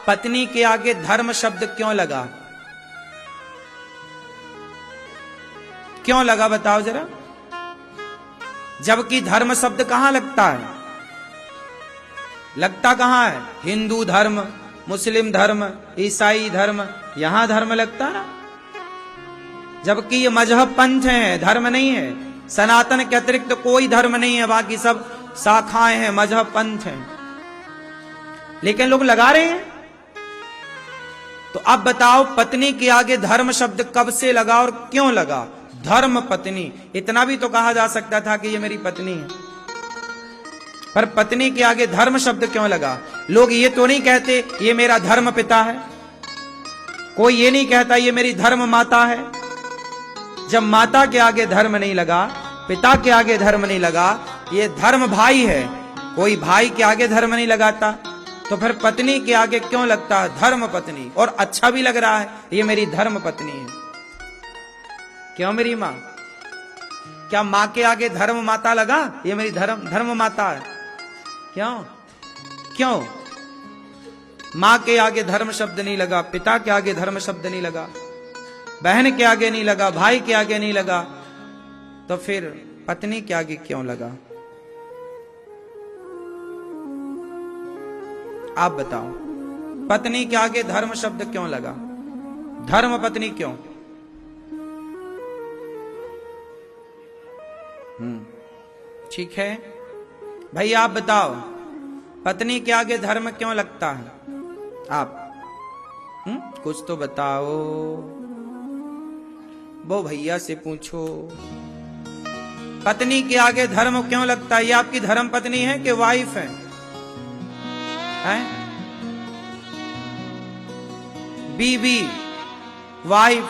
पत्नी के आगे धर्म शब्द क्यों लगा? क्यों लगा बताओ जरा? जबकि धर्म शब्द कहां लगता है? लगता कहां है? हिंदू धर्म, मुस्लिम धर्म, ईसाई धर्म, यहां धर्म लगता ना। जबकि ये मजहब पंथ है, धर्म नहीं है। सनातन के अतिरिक्त कोई धर्म नहीं है, बाकी सब शाखाएं हैं, मजहब पंथ हैं, लेकिन लोग लगा रहे हैं। तो अब बताओ पत्नी के आगे धर्म शब्द कब से लगा और क्यों लगा? धर्म पत्नी, इतना भी तो कहा जा सकता था कि ये मेरी पत्नी है, पर पत्नी के आगे धर्म शब्द क्यों लगा? लोग ये तो नहीं कहते ये मेरा धर्म पिता है, कोई ये नहीं कहता ये मेरी धर्म माता है। जब माता के आगे धर्म नहीं लगा, पिता के आगे धर्म नहीं लगा, ये धर्म भाई है, कोई भाई के आगे धर्म नहीं लगाता, तो फिर पत्नी के आगे क्यों लगता है धर्म पत्नी? और अच्छा भी लग रहा है, ये मेरी धर्म पत्नी है। क्यों मेरी माँ? क्या माँ के आगे धर्म माता लगा? ये मेरी धर्म माता है। क्यों? क्यों माँ के आगे धर्म शब्द नहीं लगा, पिता के आगे धर्म शब्द नहीं लगा, बहन के आगे नहीं लगा, भाई के आगे नहीं लगा, तो फिर पत्नी के आगे क्यों लगा? आप बताओ, पत्नी के आगे धर्म शब्द क्यों लगा? धर्म पत्नी क्यों? ठीक है भाई, आप बताओ पत्नी के आगे धर्म क्यों लगता है? आप कुछ तो बताओ, वो भैया से पूछो, पत्नी के आगे धर्म क्यों लगता है? ये आपकी धर्म पत्नी है कि वाइफ है? बीबी, वाइफ,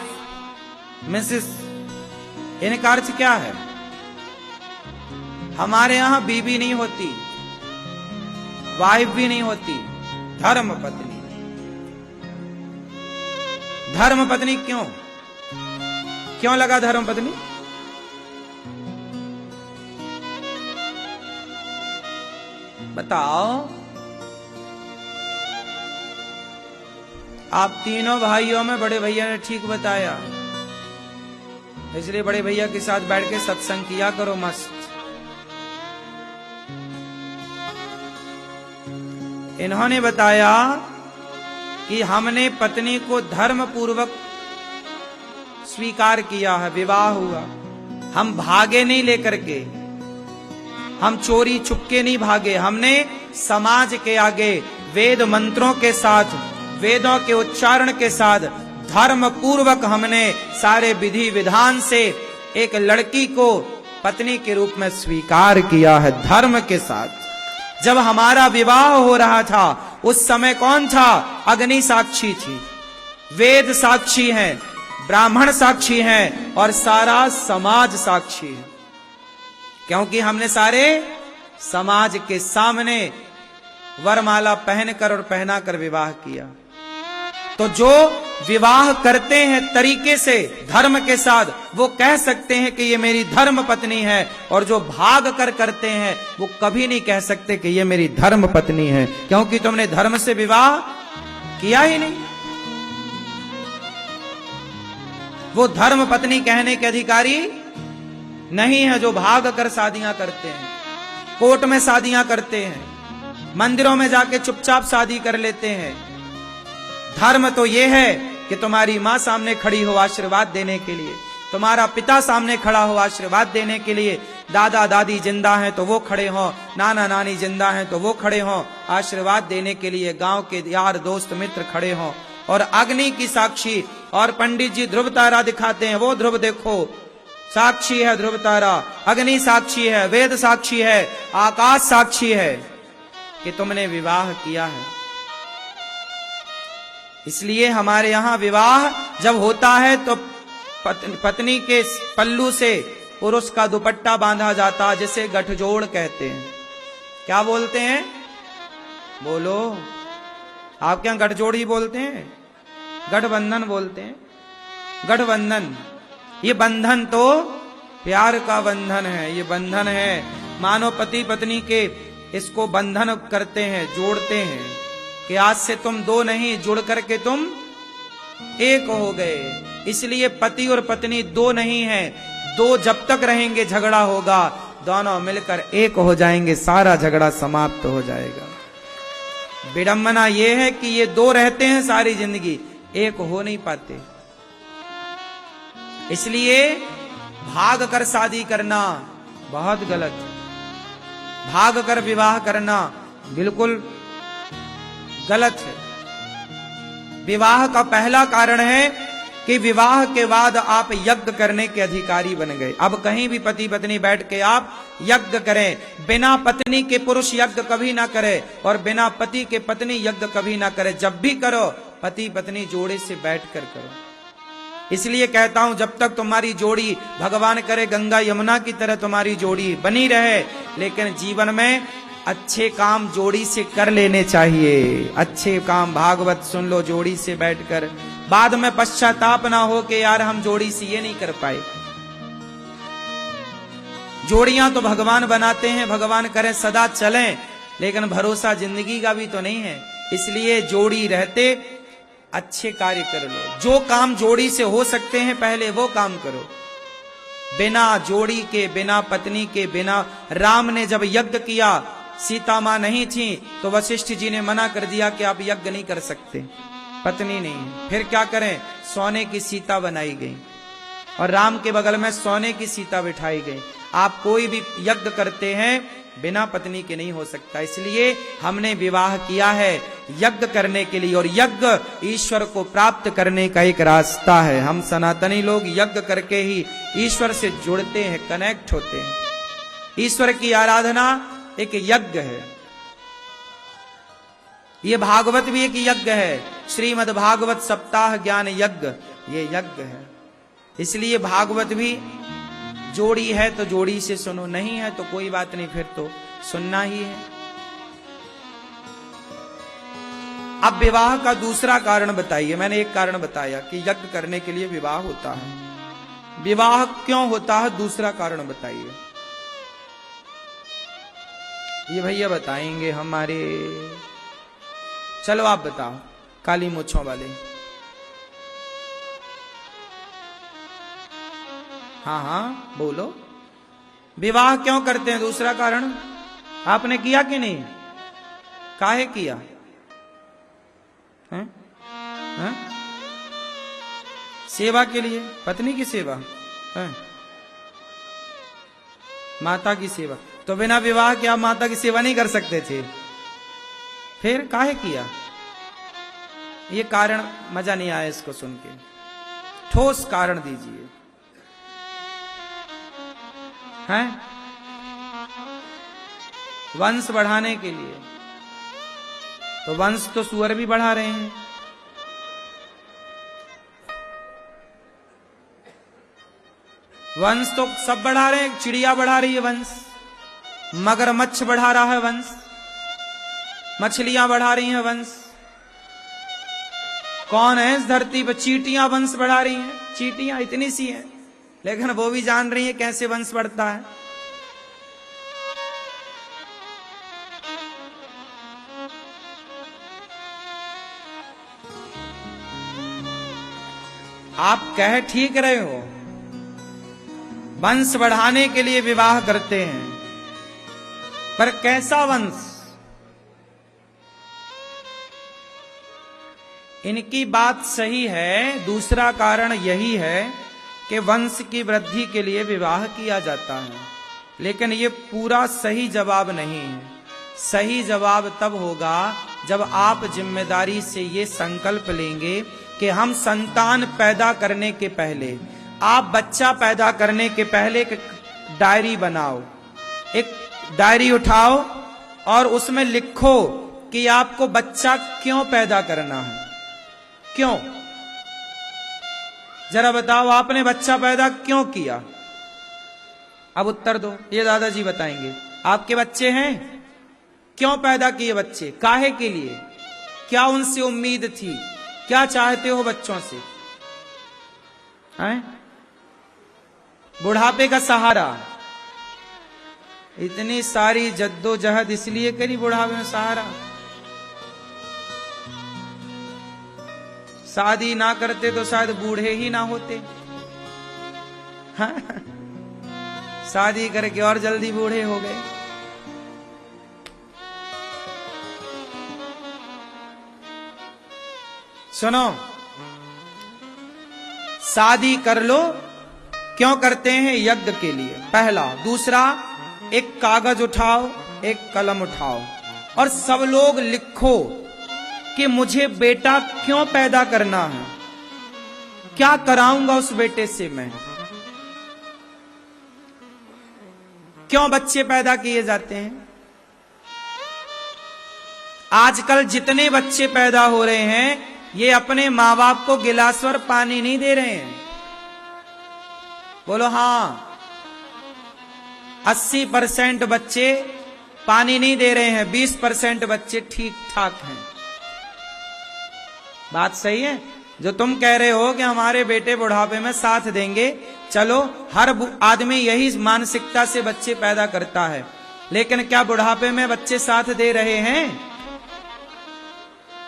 मिसेस, इनका अर्थ क्या है? हमारे यहां बीबी नहीं होती, वाइफ भी नहीं होती, धर्म पत्नी। धर्म पत्नी क्यों? क्यों लगा धर्म पत्नी? बताओ। आप तीनों भाइयों में बड़े भैया ने ठीक बताया, इसलिए बड़े भैया के साथ बैठ के सत्संग किया करो मस्त। इन्होंने बताया कि हमने पत्नी को धर्म पूर्वक स्वीकार किया है, विवाह हुआ, हम भागे नहीं लेकर के, हम चोरी छुपके नहीं भागे, हमने समाज के आगे वेद मंत्रों के साथ, वेदों के उच्चारण के साथ धर्म पूर्वक हमने सारे विधि विधान से एक लड़की को पत्नी के रूप में स्वीकार किया है, धर्म के साथ। जब हमारा विवाह हो रहा था उस समय कौन था? अग्नि साक्षी थी, वेद साक्षी हैं, ब्राह्मण साक्षी हैं और सारा समाज साक्षी है, क्योंकि हमने सारे समाज के सामने वरमाला पहनकर और पहनाकर विवाह किया। तो जो विवाह करते हैं तरीके से धर्म के साथ, वो कह सकते हैं कि ये मेरी धर्म पत्नी है, और जो भाग कर करते हैं वो कभी नहीं कह सकते कि ये मेरी धर्म पत्नी है, क्योंकि तुमने धर्म से विवाह किया ही नहीं। वो धर्म पत्नी कहने के अधिकारी नहीं है जो भाग कर शादियां करते हैं, कोर्ट में शादियां करते हैं, मंदिरों में जाके चुपचाप शादी कर लेते हैं। धर्म तो ये है कि तुम्हारी माँ सामने खड़ी हो आशीर्वाद देने के लिए, तुम्हारा पिता सामने खड़ा हो आशीर्वाद देने के लिए, दादा दादी जिंदा हैं तो वो खड़े हों, नाना नानी जिंदा हैं तो वो खड़े हों आशीर्वाद देने के लिए, गांव के यार दोस्त मित्र खड़े हों, और अग्नि की साक्षी, और पंडित जी ध्रुव तारा दिखाते हैं, वो ध्रुव देखो साक्षी है, ध्रुव तारा, अग्नि साक्षी है, वेद साक्षी है, आकाश साक्षी है कि तुमने विवाह किया है। इसलिए हमारे यहां विवाह जब होता है तो पत्नी के पल्लू से पुरुष का दुपट्टा बांधा जाता, जिसे गठजोड़ कहते हैं। क्या बोलते हैं? बोलो, आपके यहां गठजोड़ ही बोलते हैं? गठबंधन बोलते हैं। गठबंधन, ये बंधन तो प्यार का बंधन है, ये बंधन है, मानो पति पत्नी के इसको बंधन करते हैं, जोड़ते हैं। कि आज से तुम दो नहीं, जुड़ करके तुम एक हो गए। इसलिए पति और पत्नी दो नहीं है, दो जब तक रहेंगे झगड़ा होगा, दोनों मिलकर एक हो जाएंगे, सारा झगड़ा समाप्त हो जाएगा। विडंबना यह है कि ये दो रहते हैं सारी जिंदगी, एक हो नहीं पाते। इसलिए भाग कर शादी करना बहुत गलत है, भाग कर विवाह करना बिल्कुल गलत है। विवाह का पहला कारण है कि विवाह के बाद आप यज्ञ करने के अधिकारी बन गए। अब कहीं भी पति पत्नी बैठ के आप यज्ञ करें, बिना पत्नी के पुरुष यज्ञ कभी ना करे और बिना पति के पत्नी यज्ञ कभी ना करे। जब भी करो पति पत्नी जोड़े से बैठ कर करो। इसलिए कहता हूं जब तक तुम्हारी जोड़ी, भगवान करे गंगा यमुना की तरह तुम्हारी जोड़ी बनी रहे, लेकिन जीवन में अच्छे काम जोड़ी से कर लेने चाहिए। अच्छे काम भागवत सुन लो जोड़ी से बैठकर, बाद में पश्चाताप ना हो कि यार हम जोड़ी से ये नहीं कर पाए। जोड़ियां तो भगवान बनाते हैं, भगवान करे सदा चलें, लेकिन भरोसा जिंदगी का भी तो नहीं है। इसलिए जोड़ी रहते अच्छे कार्य कर लो। जो काम जोड़ी से हो सकते हैं पहले वो काम करो। बिना जोड़ी के, बिना पत्नी के, बिना, राम ने जब यज्ञ किया, सीता मां नहीं थी तो वशिष्ठ जी ने मना कर दिया कि आप यज्ञ नहीं कर सकते, पत्नी नहीं है। फिर क्या करें, सोने की सीता बनाई गई और राम के बगल में सोने की सीता बिठाई गई। आप कोई भी यज्ञ करते हैं बिना पत्नी के नहीं हो सकता। इसलिए हमने विवाह किया है यज्ञ करने के लिए, और यज्ञ ईश्वर को प्राप्त करने का एक रास्ता है। हम सनातनी लोग यज्ञ करके ही ईश्वर से जुड़ते हैं, कनेक्ट होते हैं। ईश्वर की आराधना एक यज्ञ है। ये भागवत भी एक यज्ञ है, श्रीमद् भागवत सप्ताह ज्ञान यज्ञ, ये यज्ञ है। इसलिए भागवत भी जोड़ी है तो जोड़ी से सुनो, नहीं है तो कोई बात नहीं, फिर तो सुनना ही है। अब विवाह का दूसरा कारण बताइए। मैंने एक कारण बताया कि यज्ञ करने के लिए विवाह होता है। विवाह क्यों होता है, दूसरा कारण बताइए। ये भैया बताएंगे हमारे, चलो आप बताओ, काली मूंछों वाले। हाँ हाँ बोलो, विवाह क्यों करते हैं, दूसरा कारण आपने किया कि नहीं, काहे किया है? है? सेवा के लिए, पत्नी की सेवा है? माता की सेवा। तो बिना विवाह के आप माता की सेवा नहीं कर सकते थे, फिर काहे किया? ये कारण मजा नहीं आया इसको सुन के, ठोस कारण दीजिए। हैं? वंश बढ़ाने के लिए। तो वंश तो सुअर भी बढ़ा रहे हैं। वंश तो सब बढ़ा रहे हैं, चिड़िया बढ़ा रही है वंश, मगरमच्छ बढ़ा रहा है वंश, मछलियां बढ़ा रही हैं वंश। कौन है इस धरती पर? चींटियां वंश बढ़ा रही हैं। चींटियां इतनी सी हैं, लेकिन वो भी जान रही है कैसे वंश बढ़ता है। आप कह ठीक रहे हो, वंश बढ़ाने के लिए विवाह करते हैं, पर कैसा वंश? इनकी बात सही है। दूसरा कारण यही है कि वंश की वृद्धि के लिए विवाह किया जाता है, लेकिन ये पूरा सही जवाब नहीं है। सही जवाब तब होगा जब आप जिम्मेदारी से ये संकल्प लेंगे कि हम संतान पैदा करने के पहले, आप बच्चा पैदा करने के पहले एक डायरी बनाओ, एक डायरी उठाओ और उसमें लिखो कि आपको बच्चा क्यों पैदा करना है। क्यों? जरा बताओ, आपने बच्चा पैदा क्यों किया? अब उत्तर दो, ये दादाजी बताएंगे। आपके बच्चे हैं, क्यों पैदा किए बच्चे, काहे के लिए, क्या उनसे उम्मीद थी, क्या चाहते हो बच्चों से? हैं? बुढ़ापे का सहारा, इतनी सारी जद्दोजहद इसलिए करी बुढ़ापे में सहारा। शादी ना करते तो शायद बूढ़े ही ना होते। हाँ? शादी करके और जल्दी बूढ़े हो गए। सुनो, शादी कर लो, क्यों करते हैं? यज्ञ के लिए, पहला। दूसरा, एक कागज उठाओ, एक कलम उठाओ और सब लोग लिखो कि मुझे बेटा क्यों पैदा करना है, क्या कराऊंगा उस बेटे से मैं, क्यों बच्चे पैदा किए जाते हैं। आजकल जितने बच्चे पैदा हो रहे हैं ये अपने माँ बाप को गिलास भर पानी नहीं दे रहे हैं। बोलो हाँ। 80% बच्चे पानी नहीं दे रहे हैं, 20% बच्चे ठीक ठाक हैं। बात सही है? जो तुम कह रहे हो कि हमारे बेटे बुढ़ापे में साथ देंगे, चलो, हर आदमी यही मानसिकता से बच्चे पैदा करता है, लेकिन क्या बुढ़ापे में बच्चे साथ दे रहे हैं?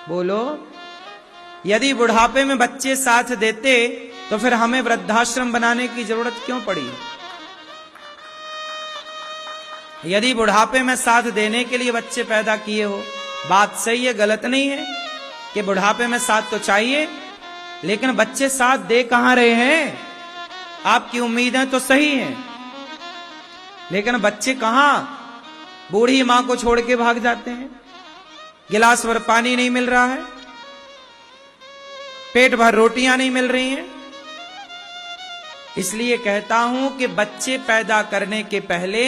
बोलो। यदि बुढ़ापे में बच्चे साथ देते तो फिर हमें वृद्धाश्रम बनाने की जरूरत क्यों पड़ी? यदि बुढ़ापे में साथ देने के लिए बच्चे पैदा किए हो, बात सही है, गलत नहीं है कि बुढ़ापे में साथ तो चाहिए, लेकिन बच्चे साथ दे कहां रहे हैं? आपकी उम्मीदें तो सही हैं, लेकिन बच्चे कहां? बूढ़ी मां को छोड़ के भाग जाते हैं, गिलास भर पानी नहीं मिल रहा है, पेट भर रोटियां नहीं मिल रही हैं। इसलिए कहता हूं कि बच्चे पैदा करने के पहले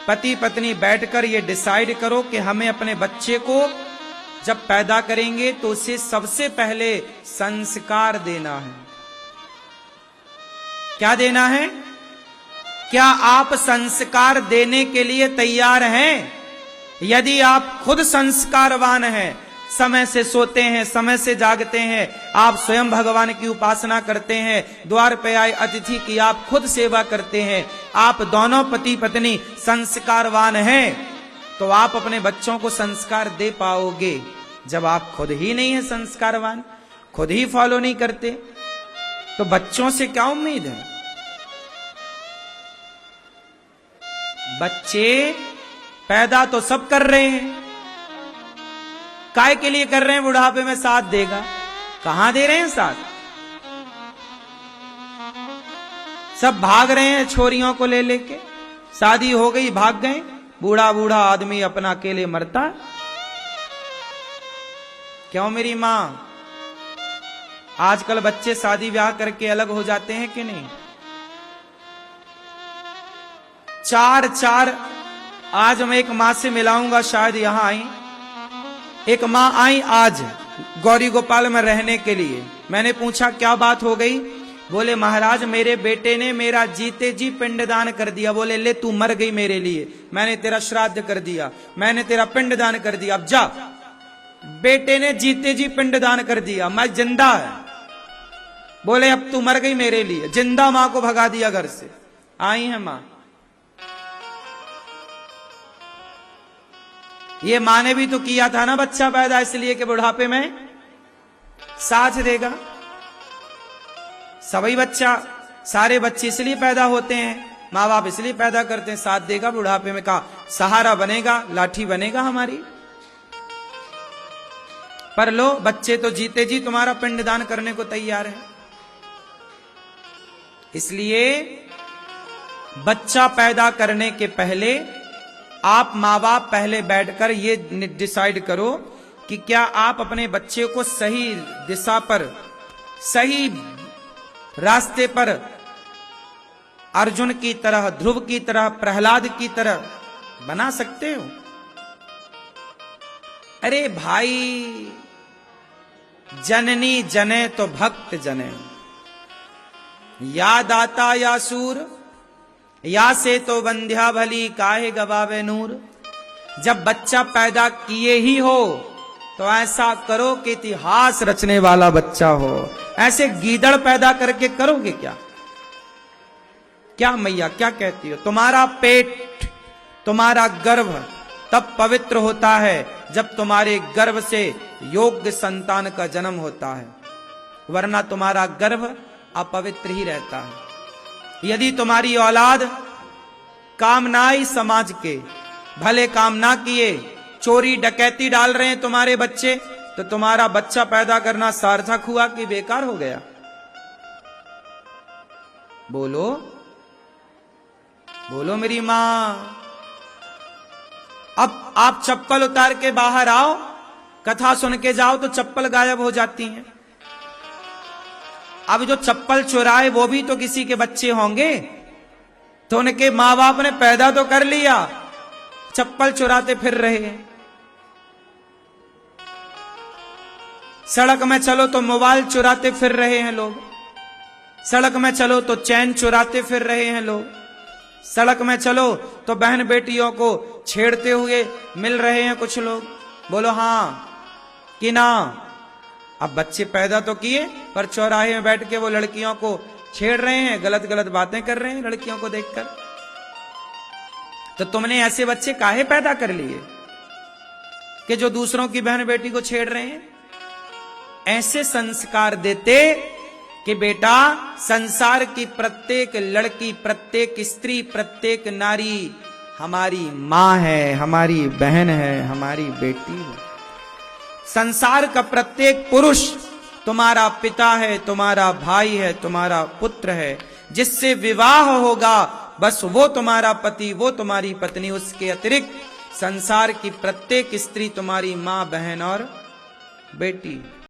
पति पत्नी बैठकर ये डिसाइड करो कि हमें अपने बच्चे को जब पैदा करेंगे तो उसे सबसे पहले संस्कार देना है। क्या देना है? क्या आप संस्कार देने के लिए तैयार हैं? यदि आप खुद संस्कारवान हैं, समय से सोते हैं, समय से जागते हैं, आप स्वयं भगवान की उपासना करते हैं, द्वार पे आए अतिथि की आप खुद सेवा करते हैं, आप दोनों पति पत्नी संस्कारवान हैं, तो आप अपने बच्चों को संस्कार दे पाओगे। जब आप खुद ही नहीं है संस्कारवान, खुद ही फॉलो नहीं करते, तो बच्चों से क्या उम्मीद है? बच्चे पैदा तो सब कर रहे हैं, काय के लिए कर रहे हैं? बुढ़ापे में साथ देगा। कहां दे रहे हैं साथ? सब भाग रहे हैं छोरियों को ले लेके, शादी हो गई भाग गए, बूढ़ा बूढ़ा आदमी अपना अकेले मरता। क्यों मेरी मां? आजकल बच्चे शादी ब्याह करके अलग हो जाते हैं कि नहीं? चार आज मैं एक मां से मिलाऊंगा, शायद यहां आई एक मां आई आज गौरी गोपाल में रहने के लिए। मैंने पूछा क्या बात हो गई? बोले महाराज मेरे बेटे ने मेरा जीते जी पिंडदान कर दिया। बोले ले तू मर गई मेरे लिए, मैंने तेरा श्राद्ध कर दिया, मैंने तेरा पिंडदान कर दिया, अब जा। बेटे ने जीते जी पिंडदान कर दिया, मैं जिंदा है। बोले अब तू मर गई मेरे लिए, जिंदा मां को भगा दिया घर से। आई है मां। ये मां ने भी तो किया था ना बच्चा पैदा, इसलिए कि बुढ़ापे में साथ देगा। सभी बच्चा, सारे बच्चे इसलिए पैदा होते हैं, माँ बाप इसलिए पैदा करते हैं, साथ देगा बुढ़ापे में, का सहारा बनेगा, लाठी बनेगा हमारी। पर लो, बच्चे तो जीते जी तुम्हारा पिंडदान करने को तैयार है। इसलिए बच्चा पैदा करने के पहले आप माँ बाप पहले बैठकर ये डिसाइड करो कि क्या आप अपने बच्चे को सही दिशा पर, सही रास्ते पर, अर्जुन की तरह, ध्रुव की तरह, प्रहलाद की तरह बना सकते हो। अरे भाई, जननी जने तो भक्त जने, या दाता या सूर, या से तो बंध्या भली काहे गवावे नूर। जब बच्चा पैदा किए ही हो तो ऐसा करो कि इतिहास रचने वाला बच्चा हो। ऐसे गीदड़ पैदा करके करोगे क्या? क्या मैया क्या कहती हो? तुम्हारा पेट, तुम्हारा गर्भ तब पवित्र होता है जब तुम्हारे गर्भ से योग्य संतान का जन्म होता है। वरना तुम्हारा गर्भ अपवित्र ही रहता है। यदि तुम्हारी औलाद काम ना आई समाज के, भले काम ना किए, चोरी डकैती डाल रहे हैं तुम्हारे बच्चे, तो तुम्हारा बच्चा पैदा करना सार्थक हुआ कि बेकार हो गया? बोलो बोलो मेरी मां। अब आप चप्पल उतार के बाहर आओ, कथा सुन के जाओ तो चप्पल गायब हो जाती हैं। अब जो चप्पल चुराए वो भी तो किसी के बच्चे होंगे, तो उनके मां बाप ने पैदा तो कर लिया, चप्पल चुराते फिर रहे हैं। सड़क में चलो तो मोबाइल चुराते फिर रहे हैं लोग, सड़क में चलो तो चैन चुराते फिर रहे हैं लोग, सड़क में चलो तो बहन बेटियों को छेड़ते हुए मिल रहे हैं कुछ लोग। बोलो हां कि ना? अब बच्चे पैदा तो किए, पर चौराहे में बैठ के वो लड़कियों को छेड़ रहे हैं, गलत गलत बातें कर रहे हैं लड़कियों को देखकर। तो तुमने ऐसे बच्चे काहे पैदा कर लिए कि जो दूसरों की बहन बेटी को छेड़ रहे हैं? ऐसे संस्कार देते कि बेटा, संसार की प्रत्येक लड़की, प्रत्येक स्त्री, प्रत्येक नारी हमारी मां है, हमारी बहन है, हमारी बेटी है। संसार का प्रत्येक पुरुष तुम्हारा पिता है, तुम्हारा भाई है, तुम्हारा पुत्र है। जिससे विवाह होगा बस वो तुम्हारा पति, वो तुम्हारी पत्नी। उसके अतिरिक्त संसार की प्रत्येक स्त्री तुम्हारी मां, बहन और बेटी।